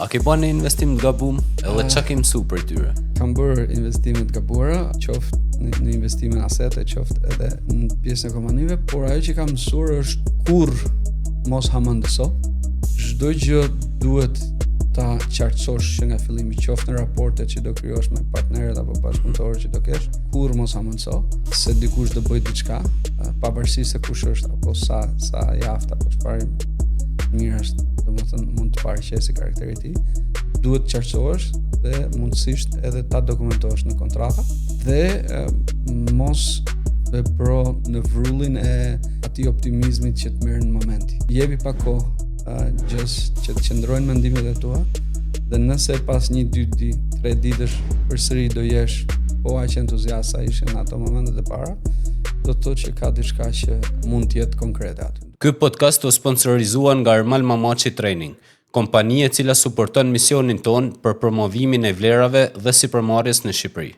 A ke bërë një investim të gabum edhe çka ke mësuar për tyre? Kam bërë investime të gabuara, qoftë në investime në asete, qoftë edhe në pjesën e kompanive, por ajo që kam mësuar është kur mos hamendëso. Çdo gjë duhet ta qartësosh që nga fillimi, qoftë në raportet që do krijosh me partnerët apo bashkëpunëtorët që do kesh, kur mos hamendëso se dikush do bëj diçka, pavarësisht se kush është apo sa jaftë apo çfarë mirë është, domethënë mund të paraqesë karakteri i tij, duhet të qartësohesh dhe mundësisht edhe ta dokumentosh në kontrata dhe mos vepro në vrullin e atij optimizmit që të merr në momenti. Jepi pak kohë gjës që të qëndrojnë mendimet e tua dhe nëse pas 1, 2, 3 ditësh përsëri do jesh po aq entuziast sa ishe në ato momentet e para, do të thotë që ka diçka që mund të jetë konkrete aty. Ky podcast është sponsorizuar nga Armal Mamaçi Training, kompani e cila suporton misionin ton për promovimin e vlerave dhe sipërmarrjes në Shqipëri.